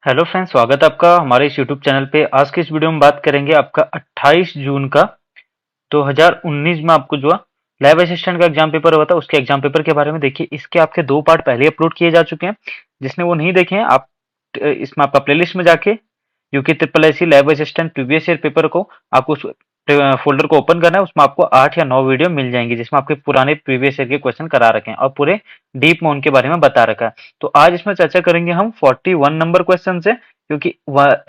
Hello friends, स्वागत है आपका हमारे इस यूट्यूब चैनल पे। आज की इस वीडियो में बात करेंगे आपका 28 जून का 2019 में आपको जो लैब असिस्टेंट का एग्जाम पेपर हुआ था उसके एग्जाम पेपर के बारे में। देखिए, इसके आपके दो पार्ट पहले अपलोड किए जा चुके हैं। जिसने वो नहीं देखे हैं, आप इसमें आपका प्लेलिस्ट में जाके UK triple S lab assistant previous year paper को आपको उस फोल्डर को ओपन करना है। उसमें आपको 8 या 9 वीडियो मिल जाएंगी जिसमें आपके पुराने प्रीवियस ईयर के क्वेश्चन करा रखे हैं और पूरे डीप में उनके बारे में बता रखा है। तो आज इसमें चर्चा करेंगे हम 41 नंबर क्वेश्चन से, क्योंकि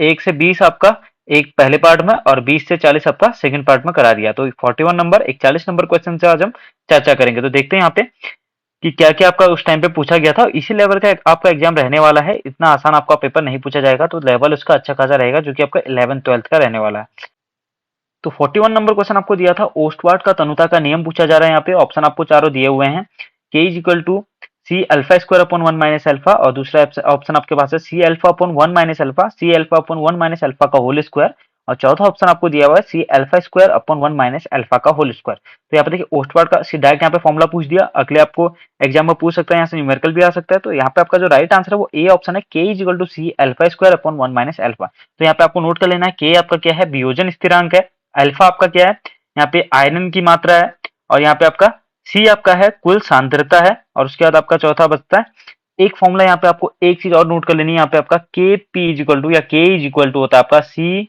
1 से 20 आपका एक पहले पार्ट में और 20 से 40 आपका सेकंड पार्ट में करा दिया। तो 41 नंबर एक 40 नंबर क्वेश्चन से आज हम चर्चा करेंगे। तो देखते हैं यहाँ पे कि क्या क्या आपका उस टाइम पे पूछा गया था। इसी लेवल का आपका एग्जाम रहने वाला है। इतना आसान आपका पेपर नहीं पूछा जाएगा, तो लेवल उसका अच्छा खासा रहेगा जो कि आपका 11th 12th का रहने वाला है। तो 41 नंबर क्वेश्चन आपको दिया था, ओस्टवार्ड का तनुता का नियम पूछा जा रहा है। यहाँ पे ऑप्शन आपको चारों दिए हुए हैं। K is equal to C alpha square upon 1 minus alpha, और दूसरा ऑप्शन आपके पास है C alpha upon 1 minus alpha, C alpha upon 1 minus alpha का होल स्क्वायर, और चौथा ऑप्शन आपको दिया हुआ है C alpha square upon 1 minus alpha का होल स्क्वायर। तो यहाँ पे देखिए, ओस्टवार्ड का डायरेक्ट यहाँ पे फॉर्मुला पूछ दिया। अगले आपको एग्जाम में पूछ सकता है, यहाँ से न्यूमेरिकल भी आ सकता है। तो यहाँ पे आपका जो राइट आंसर है वो ए ऑप्शन है, K is equal to C alpha square upon 1 minus alpha. तो यहाँ पे आपको नोट कर लेना है, के आपका क्या है, वियोजन स्थिरांक है। अल्फा आपका क्या है, यहाँ पे आयरन की मात्रा है। और यहाँ पे आपका सी आपका है कुल सांद्रता है। और उसके बाद आपका चौथा बचता है एक फॉर्मूला। यहाँ पे आपको एक चीज और नोट कर लेनी है, यहाँ पे आपका के पी इज इक्वल टू या के इज इक्वल टू होता है आपका सी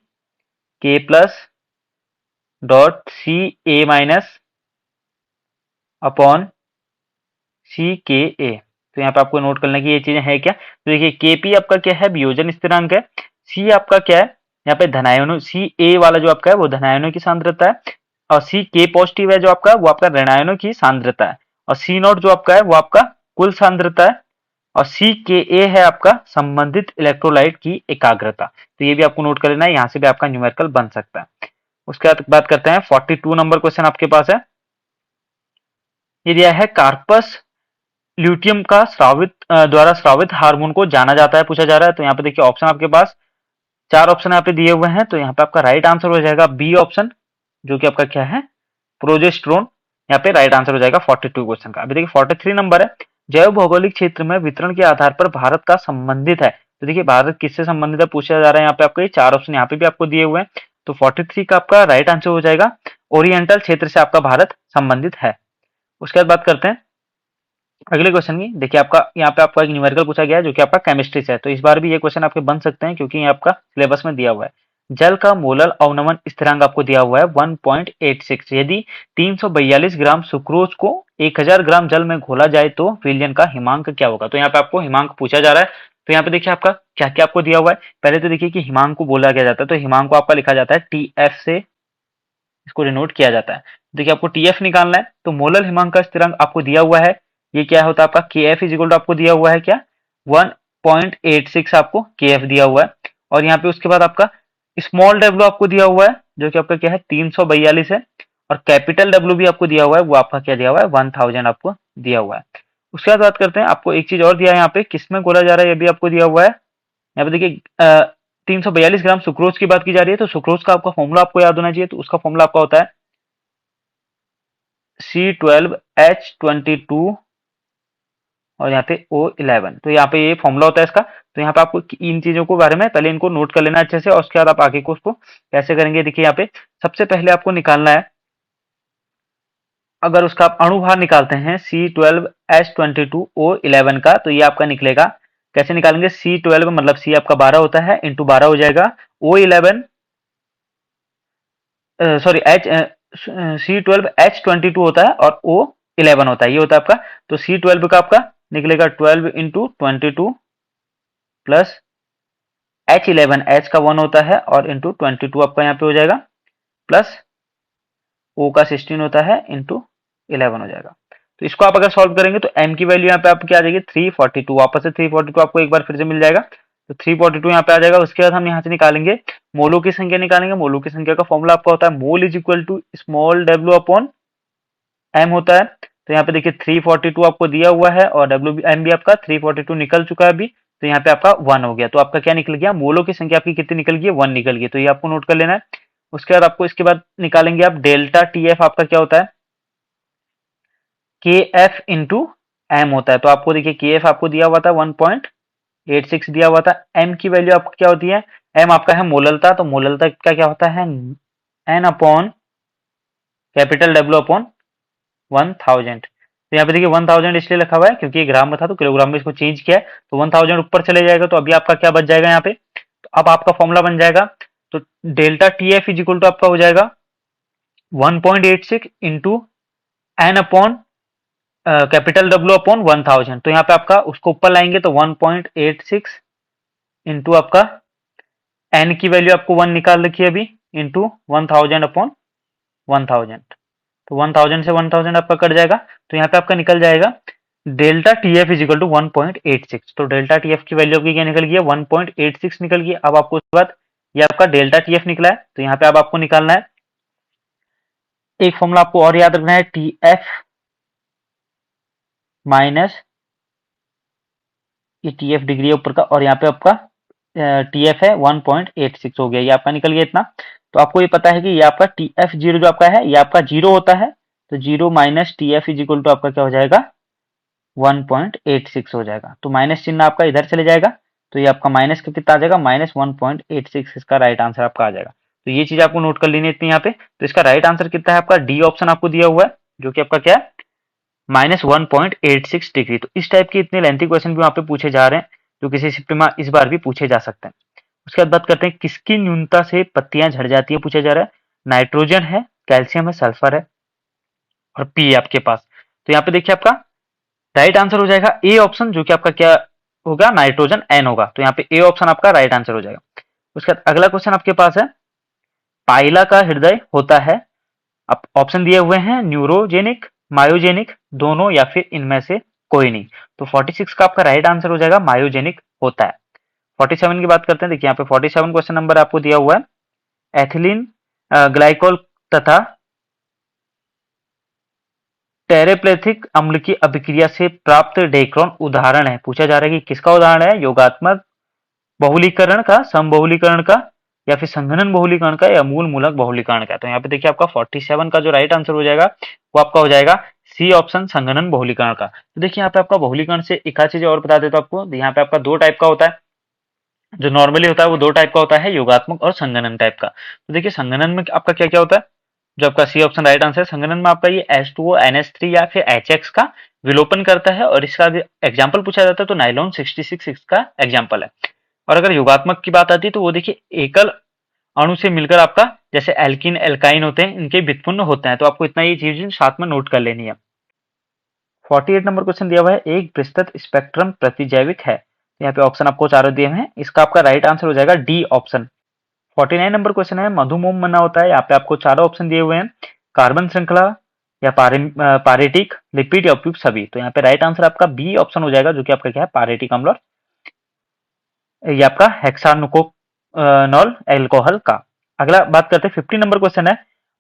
के प्लस डॉट सी ए माइनस अपॉन सी के ए। तो यहाँ पे आपको नोट करना है कि ये चीजें है क्या। तो देखिए, केपी आपका क्या है, वियोजन स्थिरांक है। सी आपका क्या है, यहाँ पे धनायनों, सी ए वाला जो आपका है वो धनायनों की सांद्रता है। और सी के पॉजिटिव है जो आपका, वो आपका ऋणायनों की सांद्रता है। और सी नॉट जो आपका है वो आपका कुल सांद्रता है। और सी के ए है आपका संबंधित इलेक्ट्रोलाइट की एकाग्रता। तो ये भी आपको नोट कर लेना है, यहाँ से भी आपका न्यूमेरिकल बन सकता है। उसके बाद बात करते हैं 42 नंबर क्वेश्चन आपके पास है। ये दिया है, कार्पस ल्यूटियम का द्वारा स्रावित हार्मोन को जाना जाता है, पूछा जा रहा है। तो यहाँ पे देखिए, ऑप्शन आपके पास चार ऑप्शन यहाँ पे दिए हुए हैं। तो यहाँ पे आपका राइट आंसर हो जाएगा बी ऑप्शन, जो कि आपका क्या है, प्रोजेस्टेरोन। यहाँ पे राइट आंसर हो जाएगा 42 क्वेश्चन का। अभी देखिए 43 नंबर है, जैव भौगोलिक क्षेत्र में वितरण के आधार पर भारत का संबंधित है। तो देखिए, भारत किससे संबंधित है पूछा जा रहा है। यहाँ पे आपको ये चार ऑप्शन यहाँ पे भी आपको दिए हुए हैं। तो 43 का आपका राइट आंसर हो जाएगा ओरिएंटल क्षेत्र से आपका भारत संबंधित है। उसके बाद बात करते हैं अगले क्वेश्चन की। देखिए, आपका यहाँ पे आपका एक न्यूमेरिकल पूछा गया है जो कि आपका केमिस्ट्री से है। तो इस बार भी ये क्वेश्चन आपके बन सकते हैं, क्योंकि ये आपका सिलेबस में दिया हुआ है। जल का मोलर अवनमन स्थिरांक आपको दिया हुआ है 1.86। यदि 342 ग्राम सुक्रोज को 1000 ग्राम जल में घोला जाए तो विलयन का हिमांक क्या होगा। तो यहाँ पे आपको हिमांक पूछा जा रहा है। तो यहाँ पे देखिए, आपका क्या क्या आपको दिया हुआ है। पहले तो देखिए कि हिमांक को बोला क्या जाता है। तो हिमांक को आपका लिखा जाता है टी एफ से, इसको डिनोट किया जाता है। देखिए, आपको टी एफ निकालना है। तो मोलर हिमांक का स्थिरांक आपको दिया हुआ है, ये क्या होता है आपका, के एफ इज इक्वल टू आपको दिया हुआ है क्या, 1.86 आपको के एफ दिया हुआ है। और यहाँ पे उसके बाद आपका स्मॉल डब्ल्यू आपको दिया हुआ है, जो कि आपका क्या है 342 है। और कैपिटल डब्ल्यू भी आपको दिया हुआ है, वो आपका क्या दिया हुआ है 1000 आपको दिया हुआ है। उसके बाद बात करते हैं, आपको एक चीज और दिया है यहाँ पे, किसमें घोला जा रहा है ये भी आपको दिया हुआ है। यहाँ पे देखिए 342 ग्राम सुक्रोज की बात की जा रही है। तो सुक्रोज का आपका फॉर्मूला आपको याद होना चाहिए। तो उसका फॉर्मूला आपका होता है C12H22 और यहाँ पे O11। तो यहाँ पे ये फॉर्मूला होता है इसका। तो यहाँ पे आपको इन चीजों को बारे में पहले इनको नोट कर लेना अच्छे से, और उसके बाद आप आगे को उसको कैसे करेंगे। देखिए, यहाँ पे सबसे पहले आपको निकालना है, अगर उसका आप अणुभार निकालते हैं C12H22O11 का, तो ये आपका निकलेगा। कैसे निकालेंगे, C12 मतलब C आपका 12 होता है, इंटू 12 हो जाएगा। O11 सॉरी एच C12H22 होता है और O11 होता है, ये होता है आपका। तो C12 का आपका निकलेगा 12 इंटू 22 प्लस H11, H का 1 होता है और इंटू 22 आपका यहाँ पे हो जाएगा, प्लस O का 16 होता है इंटू 11 हो जाएगा। तो इसको आप अगर सॉल्व करेंगे तो M की वैल्यू यहाँ पे आपकी आ जाएगी 342। वापस से 342 आपको एक बार फिर से मिल जाएगा। तो 342 यहाँ पे आ जाएगा। उसके बाद हम यहाँ से निकालेंगे मोलों की संख्या निकालेंगे। मोलों की संख्या का फॉर्मूला आपका होता है mole is equal to small W upon M होता है। तो यहाँ पे देखिए 342 आपको दिया हुआ है और डब्ल्यू बी एम भी आपका 342 निकल चुका है अभी। तो यहाँ पे आपका 1 हो गया। तो आपका क्या निकल गया, मोलों की संख्या आपकी कितनी निकल गई, 1 निकल गई। तो ये आपको नोट कर लेना है। उसके बाद आपको इसके बाद निकालेंगे आप डेल्टा टी एफ, आपका क्या होता है के एफ इंटू एम होता है। तो आपको देखिए के एफ आपको दिया हुआ था 1.86 1.86 दिया हुआ था। m की वैल्यू आपको क्या होती है, m आपका है मोललता, तो मोललता का क्या होता है n upon capital W upon 1000। तो यहाँ पे देखिए 1000 इसलिए लिखा हुआ है क्योंकि ये ग्राम में था तो किलोग्राम में इसको चेंज किया है, तो 1000 ऊपर चले जाएगा, तो अभी आपका क्या बच जाएगा यहाँ पे, तो अब आपका फॉर्मूला बन जाएगा, तो delta T F is equal to आपका हो जाएगा 1.86 into N upon capital W upon 1000। तो यहाँ पे आपका उसको ऊपर लाएंगे तो 1.86 इंटू आपका एन की वैल्यू आपको 1 निकाल रखी है अभी, इंटू 1000 अपॉन 1000। तो 1000 से 1000 आपका कट जाएगा, तो यहाँ पे आपका निकल जाएगा delta T F is equal to 1.86। तो डेल्टा टी एफ की वैल्यू आपकी क्या निकल गई है, 1.86 निकल गई। अब आपको उसके बाद ये आपका डेल्टा टी एफ निकला है, तो यहाँ पे अब आपको निकालना है एक फॉर्मूला, आपको और याद रखना है, टी एफ माइनस ये टी एफ डिग्री है ऊपर का, और यहाँ पे आपका टी एफ है 1.86 हो गया, ये आपका निकल गया इतना। तो आपको ये पता है कि ये आपका टी एफ जीरो जो आपका है ये आपका जीरो होता है, तो zero minus T F is equal to आपका क्या हो जाएगा 1.86 हो जाएगा। तो माइनस चिन्ह आपका इधर चले जाएगा, तो ये आपका माइनस का कितना आ जाएगा, माइनस 1.86 इसका राइट आंसर आपका आ जाएगा। तो ये चीज आपको नोट कर लेनी है इतनी यहाँ पे। तो इसका राइट आंसर कितना है आपका, डी ऑप्शन आपको दिया हुआ है, जो कि आपका क्या है -1.86 डिग्री। तो इस टाइप के इतने लेंथी क्वेश्चन भी वहां पे पूछे जा रहे हैं, जो किसी शिफ्ट में इस बार भी पूछे जा सकते हैं। उसके बाद बात करते हैं किसकी न्यूनता से पत्तियां झड़ जाती है, पूछा जा रहा है। नाइट्रोजन है, कैल्शियम है, सल्फर है और पी है आपके पास। तो यहाँ पे देखिए आपका राइट आंसर हो जाएगा ए ऑप्शन, जो कि आपका क्या होगा, नाइट्रोजन एन होगा। तो यहाँ पे ए ऑप्शन आपका राइट आंसर हो जाएगा। उसके बाद अगला क्वेश्चन आपके पास है, पाइला का हृदय होता है, अब ऑप्शन दिए हुए हैं न्यूरोजेनिक, मायोजेनिक, दोनों या फिर इनमें से कोई नहीं। तो 46 का आपका राइट आंसर हो जाएगा मायोजेनिक होता है। 47 की बात करते हैं, देखिए यहाँ पे 47 क्वेश्चन नंबर आपको दिया हुआ है, एथिलीन ग्लाइकोल तथा टेरेप्लेथिक अम्ल की अभिक्रिया से प्राप्त डेक्रोन उदाहरण है। पूछा जा रहा है कि किसका उदाहरण है, योगात्मक बहुलीकरण का, समबहुलीकरण का, या फिर संघनन बहुलीकरण का, या मूल मूलक बहुलीकरण का। तो यहाँ पे देखिए आपका 47 का जो राइट आंसर हो जाएगा वो आपका हो जाएगा सी ऑप्शन, संघनन बहुलीकरण का। तो देखिए यहाँ पे आपका बहुलीकरण से एक आध चीज और बता देता हूँ आपको, यहाँ पे आपका दो टाइप का होता है, जो नॉर्मली होता है वो दो टाइप का होता है, योगात्मक और संघनन टाइप का। तो देखिए संघनन में आपका क्या क्या होता है, जो आपका सी ऑप्शन राइट आंसर है। संघनन में आपका ये H2O NH3 या फिर HX का विलोपन करता है, और इसका एग्जाम्पल पूछा जाता है तो नाइलॉन 66 इसका एग्जाम्पल है। और अगर योगात्मक की बात आती है तो वो देखिए एकल अणु से मिलकर आपका जैसे एल्किन एल्काइन होते हैं, इनके व्युत्पन्न होते हैं। तो आपको इतना ये चीज साथ में नोट कर लेनी है। 48 नंबर क्वेश्चन दिया हुआ है, एक विस्तृत स्पेक्ट्रम प्रतिजैविक है। यहाँ पे ऑप्शन आपको चारों दिए हैं, इसका आपका राइट आंसर हो जाएगा डी ऑप्शन। 49 नंबर क्वेश्चन है, मधुमोम बना होता है। यहाँ पे आपको चारों ऑप्शन दिए हुए हैं, कार्बन श्रृंखला या पारेटिक, लिपिड या उपयुक्त सभी। तो यहाँ पे राइट आंसर आपका बी ऑप्शन हो जाएगा, जो कि आपका क्या है पारेटिक अम्ल, और ये आपका हेक्सानुकोनॉल एल्कोहल का। अगला बात करते हैं 50 नंबर क्वेश्चन है,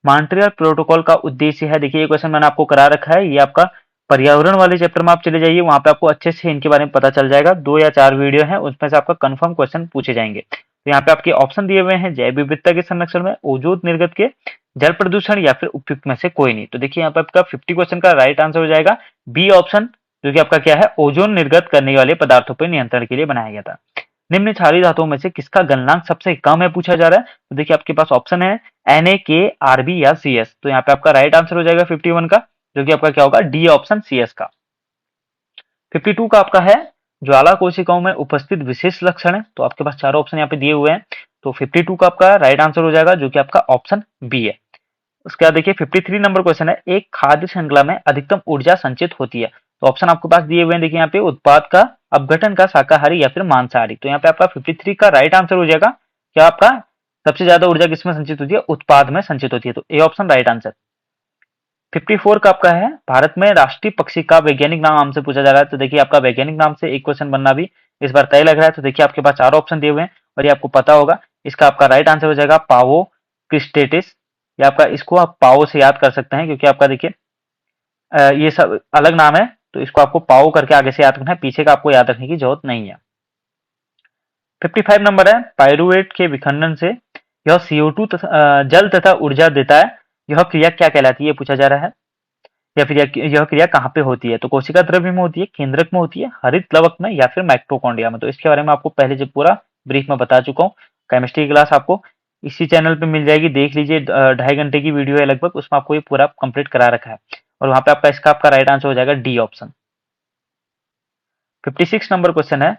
मॉन्ट्रियल प्रोटोकॉल का उद्देश्य है। देखिए ये क्वेश्चन मैंने आपको करा रखा है, ये आपका पर्यावरण वाले चैप्टर में आप चले जाइए, वहां पे आपको अच्छे से इनके बारे में पता चल जाएगा। 2 या 4 वीडियो है, उसमें से आपका कंफर्म क्वेश्चन पूछे जाएंगे। तो यहाँ पे आपके ऑप्शन दिए हुए हैं, जैव विविधता के संरक्षण में, ओजोन निर्गत के, जल प्रदूषण, या फिर उपयुक्त में से कोई नहीं। तो देखिए यहाँ पे आपका 50 क्वेश्चन का राइट आंसर हो जाएगा बी ऑप्शन, जो कि आपका क्या है ओजोन निर्गत करने वाले पदार्थों पर नियंत्रण के लिए बनाया गया था। निम्न क्षारीय धातुओं में से किसका गलनांक सबसे कम है, पूछा जा रहा है। तो देखिए आपके पास ऑप्शन है Na, K, Rb या Cs। तो यहाँ पे आपका राइट आंसर हो जाएगा 51 का, जो कि आपका क्या होगा डी ऑप्शन Cs का। 52 का आपका है, ज्वाला कोशिकाओं में उपस्थित विशेष लक्षण है। तो आपके पास चारों ऑप्शन यहाँ पे दिए हुए हैं, तो 52 का आपका राइट आंसर हो जाएगा, जो कि आपका ऑप्शन बी है। उसके बाद देखिए 53 नंबर क्वेश्चन है, एक खाद्य श्रृंखला में अधिकतम ऊर्जा संचित होती है। तो ऑप्शन आपके पास दिए हुए हैं, देखिए यहाँ पे उत्पाद का, अपघटन का, शाकाहारी या फिर मांसाहारी। तो यहाँ पे आपका 53 का राइट आंसर हो जाएगा, क्या आपका सबसे ज्यादा ऊर्जा किसमें संचित होती है, उत्पाद में संचित होती है। तो ए ऑप्शन राइट आंसर। 54 का आपका है, भारत में राष्ट्रीय पक्षी का वैज्ञानिक नाम हमसे पूछा जा रहा है। तो देखिए आपका वैज्ञानिक नाम से एक क्वेश्चन बनना भी इस बार तय लग रहा है। तो देखिए आपके पास चार ऑप्शन दिए हुए हैं, और ये आपको पता होगा, इसका आपका राइट आंसर हो जाएगा पावो क्रिस्टेटिस, या आपका इसको आप पाओ से याद कर सकते हैं, क्योंकि आपका देखिए ये सब अलग नाम है, तो इसको आपको पाओ करके आगे से याद रखना है, पीछे का आपको याद रखने की जरूरत नहीं है। 55 नंबर है, पायरुवेट के विखंडन से यह CO2 जल तथा ऊर्जा देता है, यह क्रिया क्या कहलाती है, पूछा जा रहा है। या फिर यह क्रिया कहाँ पे होती है? तो कोशिका द्रव्य में होती है, केंद्रक में होती है, हरित लवक में या फिर माइटोकॉन्ड्रिया में। तो इसके बारे में आपको पहले जो पूरा ब्रीफ में बता चुका हूँ। केमिस्ट्री की क्लास आपको इसी चैनल पे मिल जाएगी, देख लीजिए। 2.5 घंटे की वीडियो है लगभग, उसमें आपको ये पूरा कंप्लीट करा रखा है। और वहां पे आपका राइट आंसर हो जाएगा डी ऑप्शन। 56 नंबर क्वेश्चन है,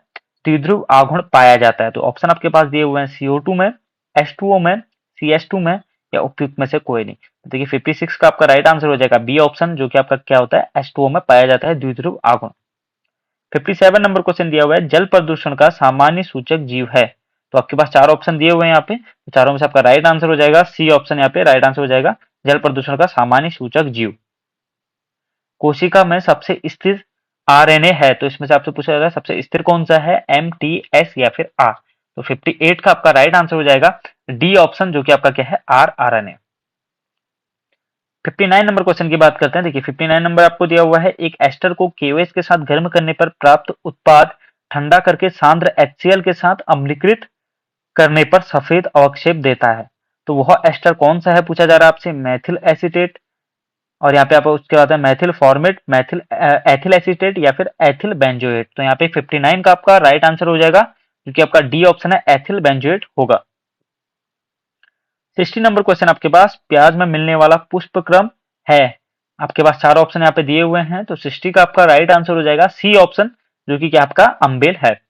द्विध्रुव आघूर्ण पाया जाता है। तो ऑप्शन आपके पास दिए हुए हैं CO2 में, H2O में, CH2 में या उपयुक्त में से कोई नहीं। तो देखिए 56 का आपका राइट आंसर हो जाएगा बी ऑप्शन, जो कि आपका क्या होता है, H2O में पाया जाता है द्विध्रुव आघूर्ण। 57 नंबर क्वेश्चन दिया हुआ है, जल प्रदूषण का सामान्य सूचक जीव है। तो आपके पास 4 ऑप्शन दिए हुए हैं यहाँ पे, तो चारों में से आपका राइट आंसर हो जाएगा सी ऑप्शन। यहाँ पे राइट आंसर हो जाएगा जल प्रदूषण का सामान्य सूचक जीव। कोशिका में सबसे स्थिर आरएनए है, तो इसमें से आपसे पूछा जाएगा सबसे स्थिर कौन सा है, MTS या फिर आर। तो 58 का आपका राइट आंसर हो जाएगा डी ऑप्शन, जो कि आपका क्या है, RNA। 59 नंबर क्वेश्चन की बात करते हैं। देखिए 59 नंबर आपको दिया हुआ है, एक एस्टर को KOH के साथ गर्म करने पर प्राप्त उत्पाद ठंडा करके सांद्र HCl के साथ अम्लीकृत करने पर सफेद अवक्षेप देता है। तो वह एस्टर कौन सा है पूछा जा रहा है आपसे, मैथिल एसीटेट, और यहाँ पे आप उसके बाद है Maithil format, Maithil ethyl acetate या फिर एथिल बेंजोएट। तो यहाँ पे 59 का आपका राइट आंसर हो जाएगा, क्योंकि आपका डी ऑप्शन है एथिल बेंजोएट होगा। 60 नंबर क्वेश्चन आपके पास, प्याज में मिलने वाला पुष्प क्रम है। आपके पास 4 ऑप्शन यहाँ पे दिए हुए हैं, तो 60 का आपका राइट आंसर हो जाएगा सी ऑप्शन, जो कि क्या आपका अम्बेल है।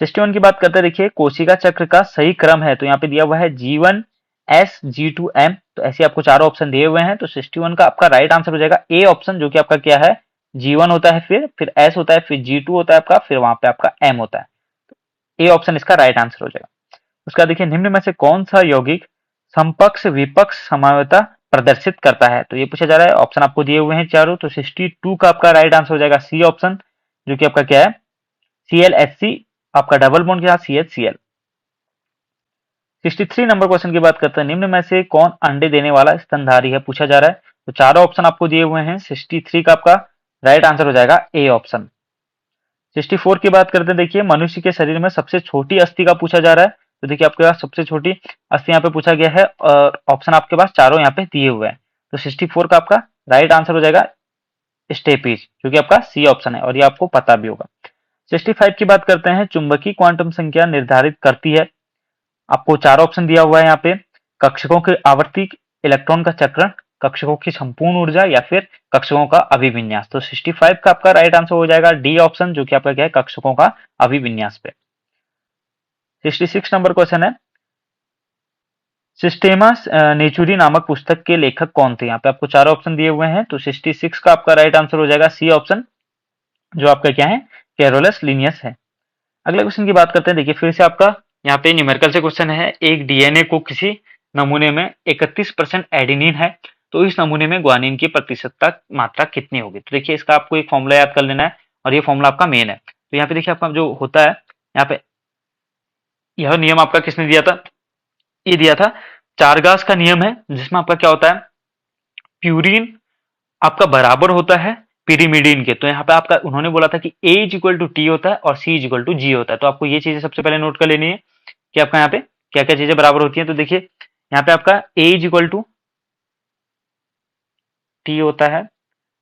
61 की बात करते हैं। देखिए कोशिका चक्र का सही क्रम है, तो यहाँ पे दिया हुआ है G1 S G2 M। तो ऐसे आपको 4 ऑप्शन दिए हुए हैं, तो 61 का आपका राइट आंसर हो जाएगा ए ऑप्शन, जो कि आपका क्या है, G1 होता है, फिर S होता है, फिर G2 होता है आपका, फिर वहां पे आपका M होता है। ए ऑप्शन इसका राइट आंसर हो जाएगा। उसका देखिए निम्न में से कौन सा यौगिक समपक्ष विपक्ष समावता प्रदर्शित करता है। तो ये पूछा जा रहा है, ऑप्शन आपको दिए हुए हैं चारों। तो 62 का आपका राइट आंसर हो जाएगा सी ऑप्शन, जो कि आपका क्या है, ClHC, आपका डबल बॉन्ड के साथ CHCl। 63 नंबर क्वेश्चन की बात करते हैं, निम्न में से कौन अंडे देने वाला स्तनधारी है पूछा जा रहा है। तो चारों ऑप्शन आपको दिए हुए हैं। 63 का आपका राइट आंसर हो जाएगा ए ऑप्शन। 64 की बात करते हैं। देखिए मनुष्य के शरीर में सबसे छोटी अस्थि का पूछा जा रहा है। तो देखिए आपके पास सबसे छोटी अस्थि यहाँ पे पूछा गया है, और ऑप्शन आपके पास चारों यहाँ पे दिए हुए हैं। तो 64 का आपका राइट आंसर हो जाएगा स्टेपीज, जो कि आपका सी ऑप्शन है, और ये आपको पता भी होगा। 65 की बात करते हैं, चुंबकीय क्वांटम संख्या निर्धारित करती है। आपको 4 ऑप्शन दिया हुआ है यहाँ पे, कक्षकों की आवर्ती, इलेक्ट्रॉन का चक्रण, कक्षकों की संपूर्ण ऊर्जा या फिर कक्षकों का अभिविन्यास। तो 65 का आपका राइट आंसर हो जाएगा डी ऑप्शन, जो कि आपका क्या है, कक्षकों का अभिविन्यास पे। 66 नंबर क्वेश्चन है, सिस्टेमा नेचुरी नामक पुस्तक के लेखक कौन थे। यहाँ पे आपको 4 ऑप्शन दिए हुए हैं, तो 66 का आपका राइट आंसर हो जाएगा सी ऑप्शन, जो आपका क्या है, कैरोलस लिनियस है। अगले क्वेश्चन की बात करते हैं। देखिए फिर से आपका यहाँ पे न्यूमेरिकल से क्वेश्चन है, एक DNA को किसी नमूने में 31% एडेनिन है, तो इस नमूने में ग्वानिन की प्रतिशतता मात्रा कितनी होगी। तो देखिए इसका आपको एक फॉर्मूला याद कर लेना है, और ये फॉर्मूला आपका मेन है। तो यहाँ पे देखिए आपका जो होता है, यहाँ पे यह नियम आपका किसने दिया था, ये दिया था चारगास का नियम है, जिसमें आपका क्या होता है, प्यूरिन आपका बराबर होता है पिरीमिडीन के। तो यहाँ पे आपका उन्होंने बोला था कि A is equal to T होता है और C is equal to G होता है। तो आपको ये चीजें सबसे पहले नोट कर लेनी है कि आपका यहाँ पे क्या क्या चीजें बराबर होती हैं। तो देखिए यहाँ पे आपका A is equal to T होता है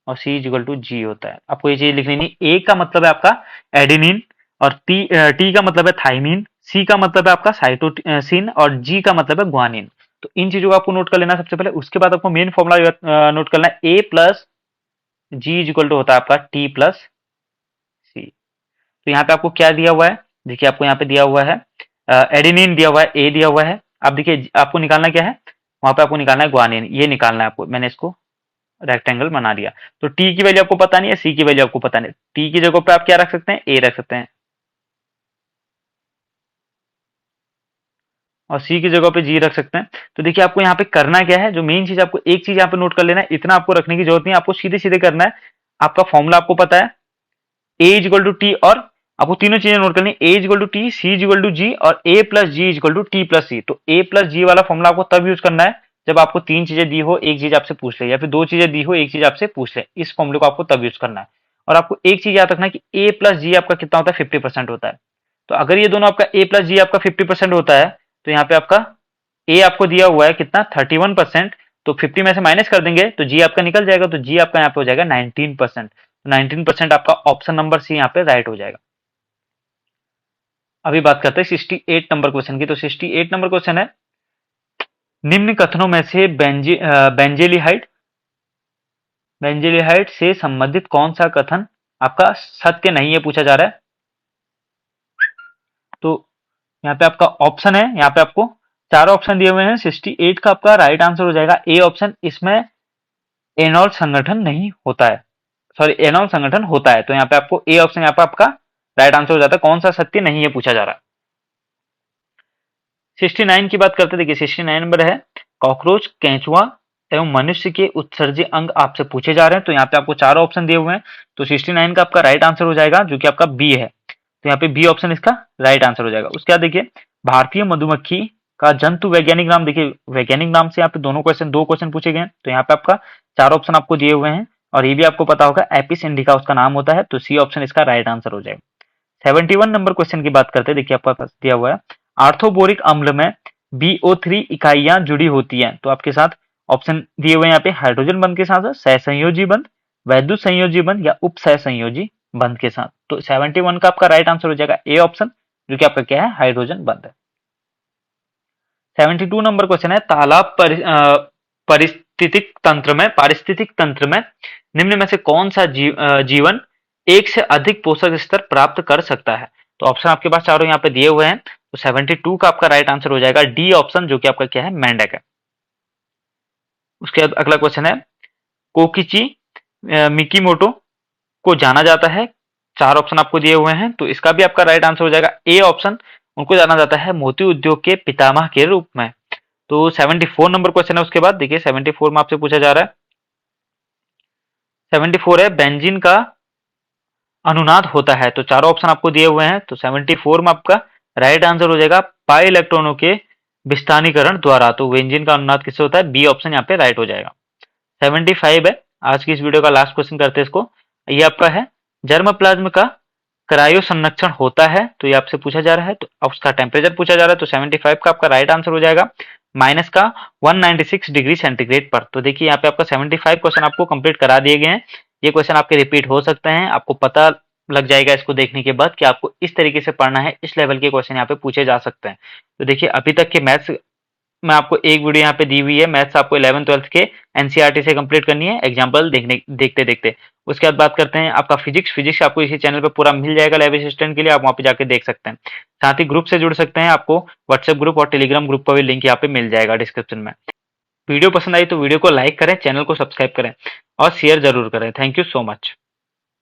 और C is equal to G होता है। आपको ये चीज लिख लेनी है। A का मतलब है आपका एडेनिन, और टी का मतलब है थाइमिन, C का मतलब है आपका साइटोसिन, और G का मतलब है ग्वानिन। तो इन चीजों को आपको नोट कर लेना सबसे पहले। उसके बाद आपको मेन फॉर्मूला नोट करना है, A plus G is equal to होता है आपका टी प्लस सी। तो यहाँ पे आपको क्या दिया हुआ है, देखिए आपको यहाँ पे दिया हुआ है एडेनिन दिया हुआ है, ए दिया हुआ है। अब देखिए आपको निकालना क्या है, वहां पे आपको निकालना है ग्वानिन, ये निकालना है आपको। मैंने इसको रेक्टेंगल बना दिया। तो टी की वैल्यू आपको पता नहीं है, सी की वैल्यू आपको पता नहीं, टी की जगह पे आप क्या रख सकते हैं, ए रख सकते हैं, और सी की जगह पे जी रख सकते हैं। तो देखिए आपको यहाँ पे करना क्या है, जो मेन चीज आपको एक चीज यहाँ पे नोट कर लेना है, इतना आपको रखने की जरूरत नहीं है, आपको सीधे सीधे करना है। आपका फॉर्मूला आपको पता है, A is equal to T, और आपको तीनों चीजें नोट करनी है, A is equal to T, C is equal to G, और A plus G is equal to T plus C. तो ए प्लस जी वाला फॉर्मूला आपको तब यूज करना है जब आपको 3 चीजें दी हो, एक चीज आपसे पूछ ले, या फिर 2 चीजें दी हो, एक चीज आपसे पूछ ले। इस फॉर्मूले को आपको तब यूज करना है। और आपको एक चीज याद रखना है कि ए प्लस जी आपका कितना होता है, 50% होता है। तो अगर ये दोनों आपका ए प्लस जी आपका 50% होता है, तो यहाँ पे आपका ए आपको दिया हुआ है कितना, 31%। तो 50 में से माइनस कर देंगे तो जी आपका निकल जाएगा, तो जी आपका यहाँ पे हो जाएगा 19%। 19% आपका ऑप्शन नंबर सी यहाँ पे राइट हो जाएगा। अभी बात करते हैं 68 नंबर क्वेश्चन की। तो 68 नंबर क्वेश्चन है, निम्न कथनों में से बेंजेलिहाइड से संबंधित कौन सा कथन आपका सत्य नहीं है, पूछा जा रहा है। तो यहाँ पे आपका ऑप्शन है, यहाँ पे आपको चार ऑप्शन दिए हुए हैं। 68 का आपका राइट आंसर हो जाएगा ए ऑप्शन, इसमें एनॉल संगठन नहीं होता है, सॉरी एनॉल संगठन होता है। तो यहाँ पे आपको ए ऑप्शन यहाँ पे आपका राइट आंसर हो जाता है। कौन सा सत्य नहीं है पूछा जा रहा है। 69 की बात करते, देखिए 69 नंबर है, कॉकरोच, केंचुआ एवं मनुष्य के उत्सर्जी अंग आपसे पूछे जा रहे हैं। तो यहाँ पे आपको चार ऑप्शन दिए हुए हैं। तो 69 का आपका राइट आंसर हो जाएगा जो कि आपका बी है। तो यहाँ पे बी ऑप्शन इसका राइट आंसर हो जाएगा। उसके बाद देखिए, भारतीय मधुमक्खी का जंतु वैज्ञानिक नाम, देखिए वैज्ञानिक नाम से यहाँ पे दो क्वेश्चन पूछे गए हैं। तो यहाँ पे आपका चार ऑप्शन आपको दिए हुए हैं और ये भी आपको पता होगा, एपिस इंडिका उसका नाम होता है। तो सी ऑप्शन इसका राइट आंसर हो जाएगा। 71 नंबर क्वेश्चन की बात करते हैं, देखिए आपका पास दिया हुआ है, आर्थोबोरिक अम्ल में BO3 इकाइयां जुड़ी होती हैं। तो आपके साथ ऑप्शन दिए हुए हैं यहाँ पे, हाइड्रोजन बंध के साथ सहसंयोजी बंध, वैद्युत संयोजी बंध या उप सहसंयोजी बंध के साथ। तो 71 का आपका राइट आंसर हो जाएगा ए ऑप्शन, जो कि आपका क्या है, हाइड्रोजन बंध है। 72 नंबर क्वेश्चन है, तालाब पारिस्थितिक तंत्र में निम्न में से कौन सा जीवन एक से अधिक पोषक स्तर प्राप्त कर सकता है। तो ऑप्शन आपके पास चारों यहाँ पे दिए हुए हैं। तो 72 का आपका राइट आंसर हो जाएगा डी ऑप्शन, जो कि आपका क्या है, मेंढक है। उसके बाद अगला क्वेश्चन है, कोकिची मिकीमोटो को जाना जाता है, चार ऑप्शन आपको दिए हुए हैं। तो इसका भी आपका राइट आंसर हो जाएगा ए ऑप्शन, उनको जाना जाता है मोती उद्योग के पितामह के रूप में। तो 74 नंबर क्वेश्चन है। उसके बाद देखिए 74 में आपसे पूछा जा रहा है, 74 है, बेंजीन का अनुनाद होता है। तो चारों ऑप्शन आपको दिए हुए हैं। तो 74 में आपका राइट आंसर हो जाएगा पाई इलेक्ट्रॉनों के विस्थानीकरण द्वारा। तो बेंजीन का अनुनाद किससे होता है, बी ऑप्शन यहाँ पे राइट हो जाएगा। 75 है, आज की इस वीडियो का लास्ट क्वेश्चन करते हैं इसको। ये आपका है, जर्म प्लाज्म का क्रायो संरक्षण होता है। तो ये आपसे पूछा जा रहा है, तो उसका टेम्परेचर पूछा जा रहा है। तो 75 का आपका राइट आंसर हो जाएगा माइनस का 196 डिग्री सेंटीग्रेड पर। तो देखिए यहाँ पे आपका 75 क्वेश्चन आपको कंप्लीट करा दिए गए हैं। ये क्वेश्चन आपके रिपीट हो सकते हैं, आपको पता लग जाएगा इसको देखने के बाद कि आपको इस तरीके से पढ़ना है, इस लेवल के क्वेश्चन यहाँ पे पूछे जा सकते हैं। तो देखिए अभी तक के मैथ्स में आपको एक वीडियो यहाँ पे दी हुई है, मैथ्स आपको 11th-12th के एनसीईआरटी से कंप्लीट करनी है, एग्जांपल देखते देखते। उसके बाद बात करते हैं आपका फिजिक्स आपको इसी चैनल पे पूरा मिल जाएगा लैब असिस्टेंट के लिए, आप वहाँ पे जाके देख सकते हैं। साथ ही ग्रुप से जुड़ सकते हैं, आपको व्हाट्सएप ग्रुप और टेलीग्राम ग्रुप का भी लिंक यहाँ पे मिल जाएगा डिस्क्रिप्शन में। वीडियो पसंद आई तो वीडियो को लाइक करें, चैनल को सब्सक्राइब करें और शेयर जरूर करें। Thank you so much.